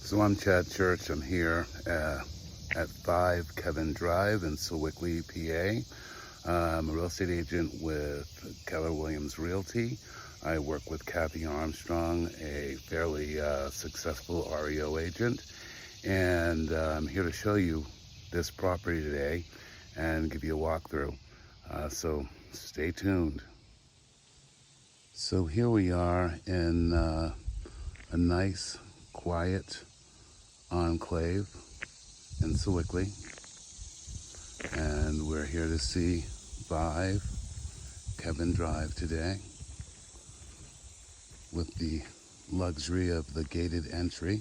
So I'm Chad Church. I'm here at 5 Kevin Drive in Sewickley, PA. I'm a real estate agent with Keller Williams Realty. I work with Kathy Armstrong, a fairly successful REO agent. And I'm here to show you this property today and give you a walkthrough. So stay tuned. So here we are in a nice, quiet enclave in Sewickley, and we're here to see 5 Kevin Drive today with the luxury of the gated entry.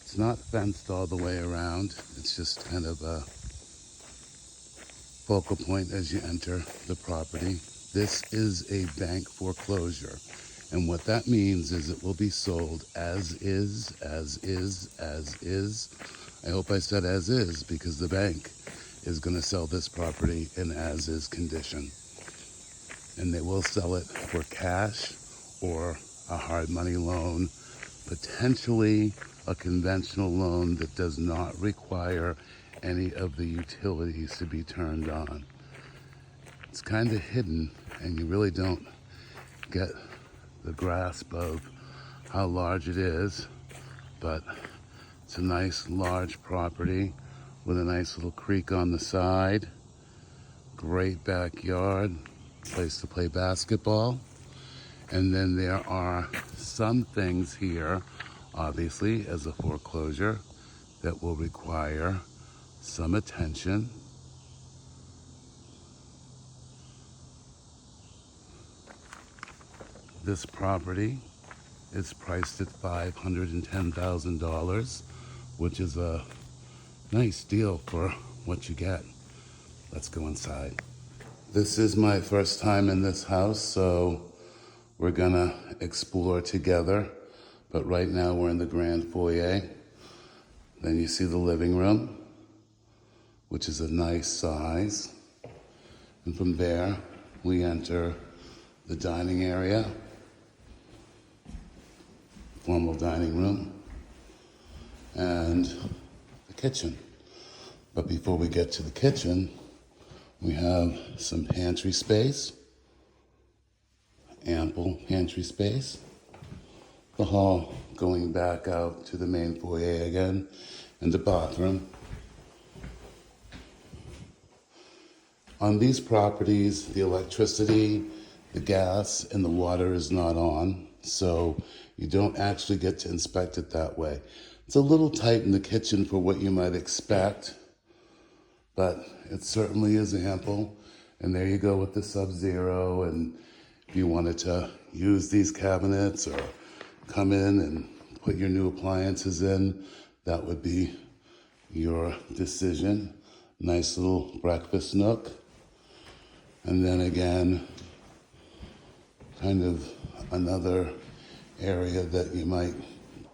It's not fenced all the way around, it's just kind of a focal point as you enter the property. This is a bank foreclosure, and what that means is it will be sold as is. I hope I said as is, because the bank is going to sell this property in as is condition. And they will sell it for cash or a hard money loan, potentially a conventional loan that does not require any of the utilities to be turned on. It's kind of hidden, and you really don't get the grasp of how large it is, but it's a nice large property with a nice little creek on the side, great backyard, place to play basketball. And then there are some things here, obviously, as a foreclosure, that will require some attention. This property is priced at $510,000, which is a nice deal for what you get. Let's go inside. This is my first time in this house, so we're gonna explore together. But right now we're in the grand foyer. Then you see the living room, which is a nice size. And from there, we enter the dining area, formal dining room, and the kitchen. But before we get to the kitchen, we have some pantry space, ample pantry space. The hall going back out to the main foyer again, and the bathroom. On these properties, the electricity, the gas, and the water is not on, so you don't actually get to inspect it that way. It's a little tight in the kitchen for what you might expect, but it certainly is ample. And there you go with the Sub-Zero. And if you wanted to use these cabinets or come in and put your new appliances in, that would be your decision. Nice little breakfast nook. And then again, kind of another area that you might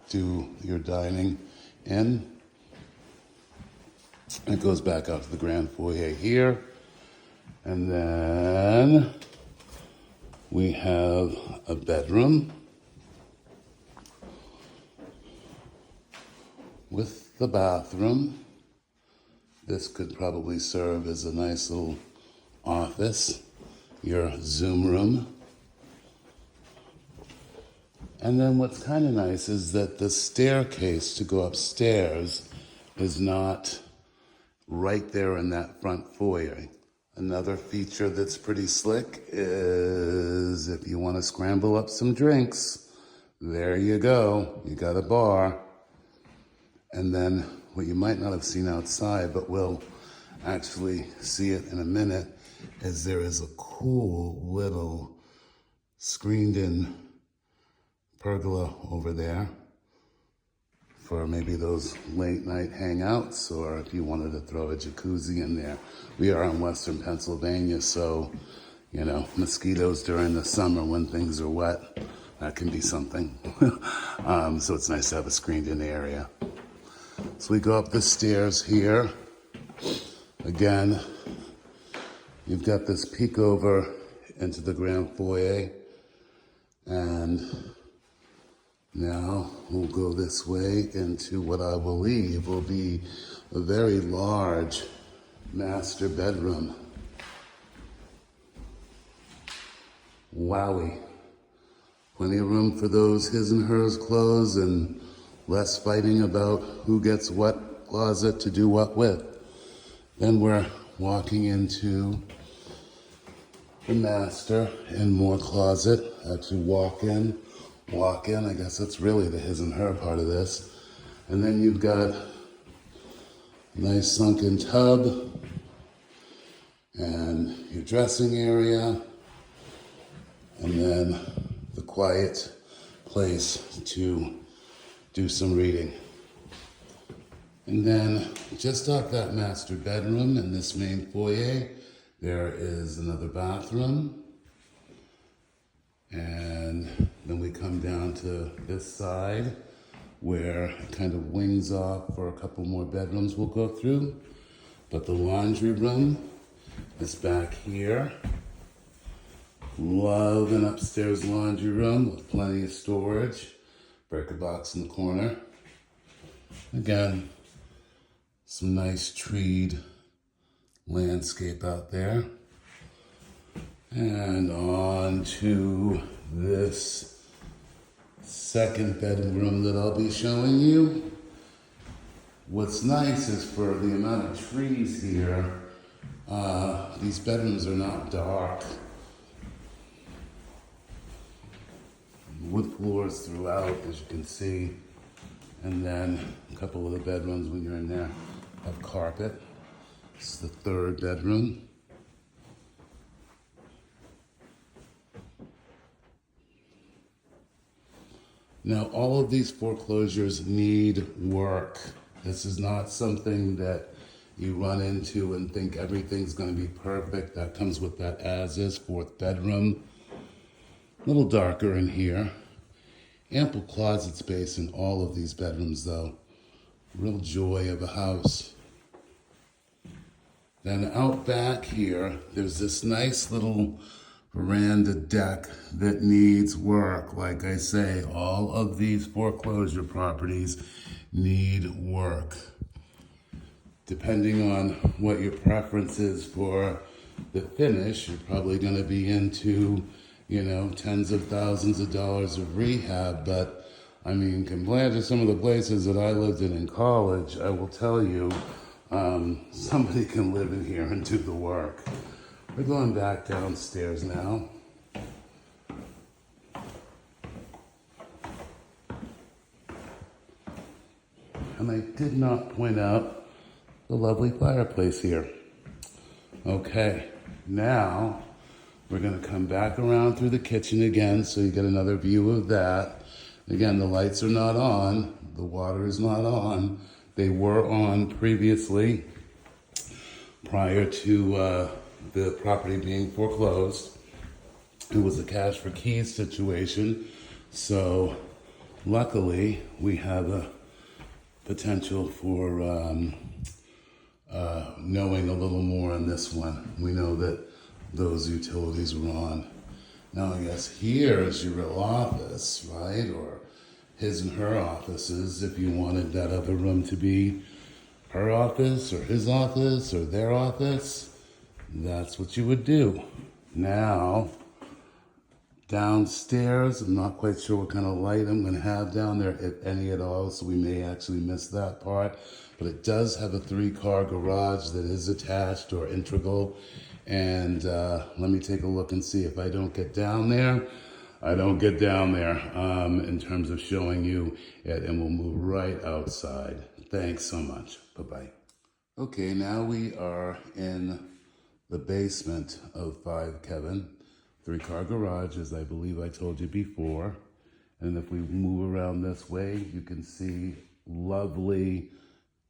do your dining in. It goes back out to the grand foyer here. And then we have a bedroom with the bathroom. This could probably serve as a nice little office, your Zoom room. And then what's kind of nice is that the staircase to go upstairs is not right there in that front foyer. Another feature that's pretty slick is if you want to scramble up some drinks, there you go. You got a bar. And then what you might not have seen outside, but we'll actually see it in a minute, is there is a cool little screened-in pergola over there for maybe those late night hangouts, or if you wanted to throw a jacuzzi in there. We are in Western Pennsylvania, so, you know, mosquitoes during the summer when things are wet, that can be something. So it's nice to have a screened-in area. So we go up the stairs here. Again, you've got this peek over into the grand foyer, and Now we'll go this way into what I believe will be a very large master bedroom. Wowie. Plenty of room for those his and hers clothes and less fighting about who gets what closet to do what with. Then we're walking into the master and more closet. Actually walk in. I guess that's really the his and her part of this. And then you've got a nice sunken tub and your dressing area, and then the quiet place to do some reading. And then just off that master bedroom in this main foyer, there is another bathroom. And then we come down to this side where it kind of wings off for a couple more bedrooms we'll go through. But the laundry room is back here. Love an upstairs laundry room with plenty of storage. Breaker box in the corner. Again, some nice treed landscape out there. And on to this second bedroom that I'll be showing you. What's nice is for the amount of trees here, these bedrooms are not dark. Wood floors throughout, as you can see. And then a couple of the bedrooms when you're in there have carpet. This is the third bedroom. Now, all of these foreclosures need work. This is not something that you run into and think everything's going to be perfect. That comes with that as-is fourth bedroom. A little darker in here. Ample closet space in all of these bedrooms, though. Real joy of a house. Then out back here, there's this nice little veranda deck that needs work. Like I say, all of these foreclosure properties need work. Depending on what your preference is for the finish, you're probably going to be into, tens of thousands of dollars of rehab. But I mean, compared to some of the places that I lived in college, I will tell you, somebody can live in here and do the work. We're going back downstairs now. And I did not point out the lovely fireplace here. Okay, now we're going to come back around through the kitchen again so you get another view of that. Again, the lights are not on. The water is not on. They were on previously prior to the property being foreclosed. It was a cash for keys situation. So luckily we have a potential for knowing a little more on this one. We know that those utilities were on. Now I guess here is your real office, right? Or his and her offices, if you wanted that other room to be her office or his office or their office. That's what you would do. Now, downstairs, I'm not quite sure what kind of light I'm going to have down there, if any at all, so we may actually miss that part. But it does have a 3-car garage that is attached or integral. And let me take a look and see if I don't get down there. I don't get down there in terms of showing you it, and we'll move right outside. Thanks so much. Bye-bye. Okay, now we are in the basement of 5 Kevin. 3-car garage, as I believe I told you before. And if we move around this way, you can see lovely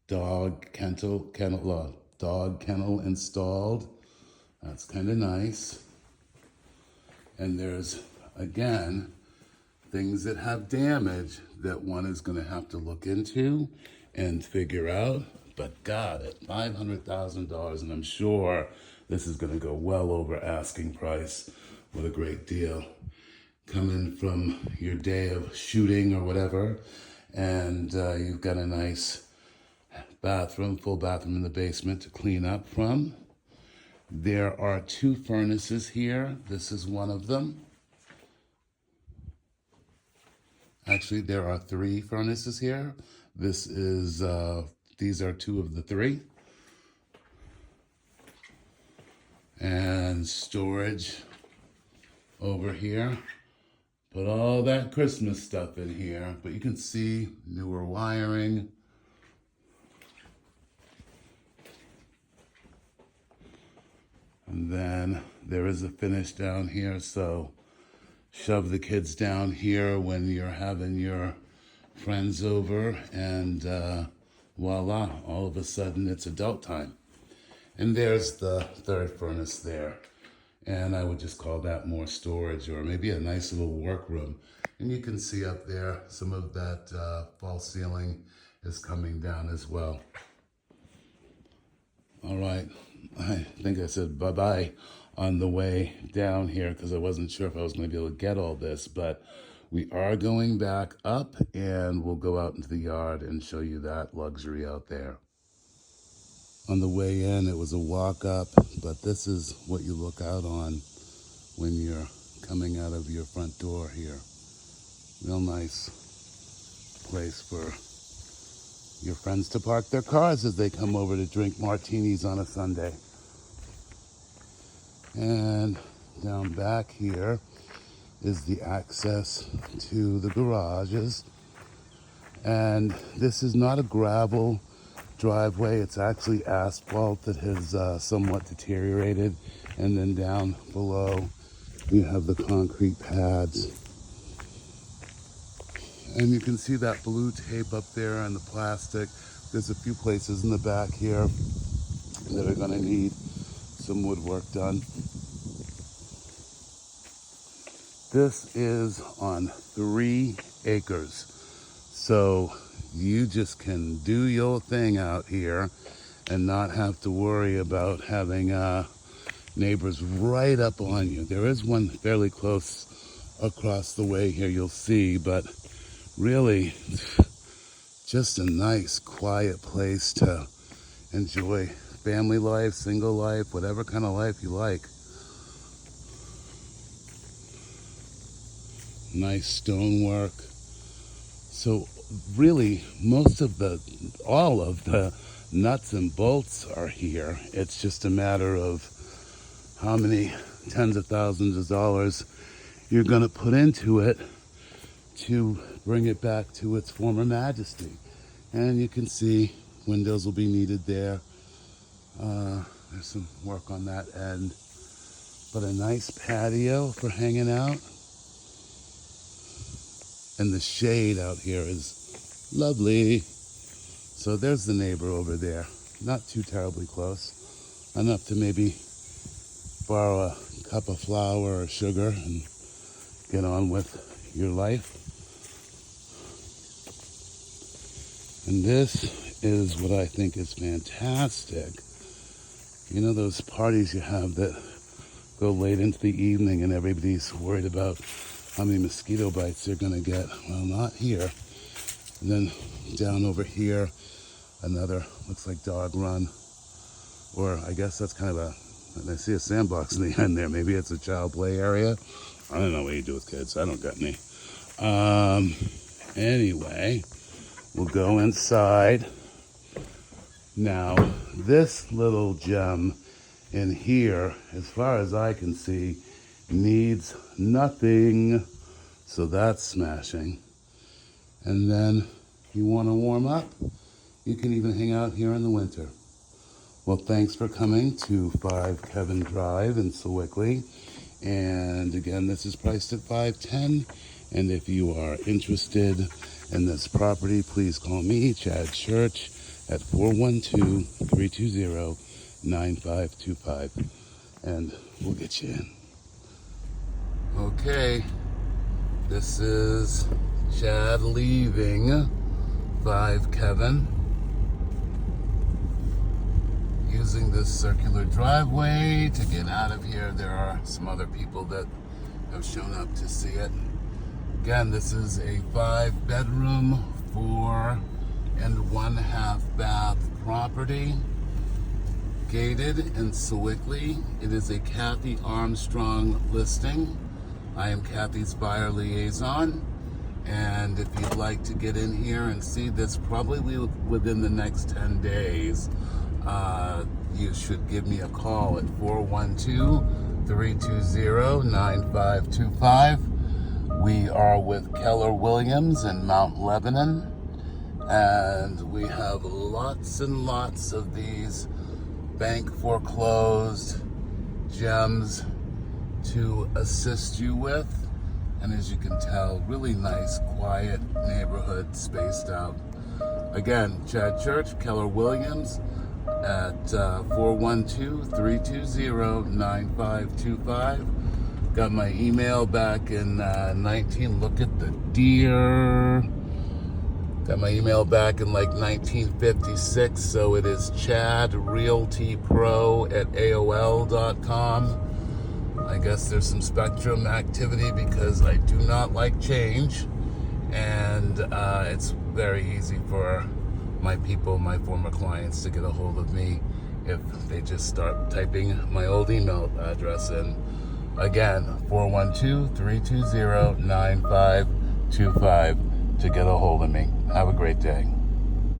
dog kennel installed. That's kind of nice. And there's, again, things that have damage that one is going to have to look into and figure out. But God, at $500,000, and I'm sure this is going to go well over asking price. What a great deal. coming from your day of shooting or whatever, and you've got a nice bathroom, full bathroom in the basement to clean up from. There are 2 furnaces here. This is one of them. Actually, there are 3 furnaces here. These are 2 of the 3. And storage over here. Put all that Christmas stuff in here, but you can see newer wiring. And then there is a finish down here, so shove the kids down here when you're having your friends over, and voila, all of a sudden it's adult time. And there's the 3rd furnace there. And I would just call that more storage, or maybe a nice little workroom. And you can see up there, some of that false ceiling is coming down as well. All right, I think I said bye-bye on the way down here because I wasn't sure if I was going to be able to get all this, but we are going back up, and we'll go out into the yard and show you that luxury out there. On the way in, it was a walk up, but this is what you look out on when you're coming out of your front door here. Real nice place for your friends to park their cars as they come over to drink martinis on a Sunday. And down back here is the access to the garages. And this is not a gravel driveway, it's actually asphalt that has somewhat deteriorated. And then down below you have the concrete pads. And you can see that blue tape up there and the plastic. There's a few places in the back here that are going to need some woodwork done. This is on 3 acres. So you just can do your thing out here and not have to worry about having neighbors right up on you. There is one fairly close across the way here, you'll see, but really just a nice quiet place to enjoy family life, single life, whatever kind of life you like. Nice stonework. So really all of the nuts and bolts are here. It's just a matter of how many tens of thousands of dollars you're going to put into it to bring it back to its former majesty. And you can see windows will be needed there. There's some work on that end. But a nice patio for hanging out. And the shade out here is lovely. So there's the neighbor over there. Not too terribly close. Enough to maybe borrow a cup of flour or sugar and get on with your life. And this is what I think is fantastic. You know those parties you have that go late into the evening and everybody's worried about how many mosquito bites they're going to get? Well, not here. And then down over here, another, looks like dog run. Or I guess that's kind of I see a sandbox in the end there. Maybe it's a child play area. I don't know what you do with kids. I don't got any. Anyway, we'll go inside. Now, this little gem in here, as far as I can see, needs nothing. So that's smashing. And then you want to warm up? You can even hang out here in the winter. Well, thanks for coming to 5 Kevin Drive in Sewickley. And again, this is priced at $510. And if you are interested in this property, please call me, Chad Church, at 412-320-9525. And we'll get you in. Okay, this is Chad leaving 5 Kevin. Using this circular driveway to get out of here. There are some other people that have shown up to see it. Again, this is a 5-bedroom, 4 and 1/2 bath property, gated in Sewickley. It is a Kathy Armstrong listing. I am Kathy's buyer liaison, and if you'd like to get in here and see this probably within the next 10 days, you should give me a call at 412-320-9525. We are with Keller Williams in Mount Lebanon, and we have lots and lots of these bank foreclosed gems to assist you with. And as you can tell, really nice, quiet neighborhood, spaced out. Again, Chad Church, Keller Williams at 412-320-9525. Got my email back in 19, look at the deer. Got my email back in like 1956, so it is chadrealtypro@aol.com. I guess there's some spectrum activity because I do not like change, and it's very easy for my people, my former clients, to get a hold of me if they just start typing my old email address in. Again, 412-320-9525 to get a hold of me. Have a great day.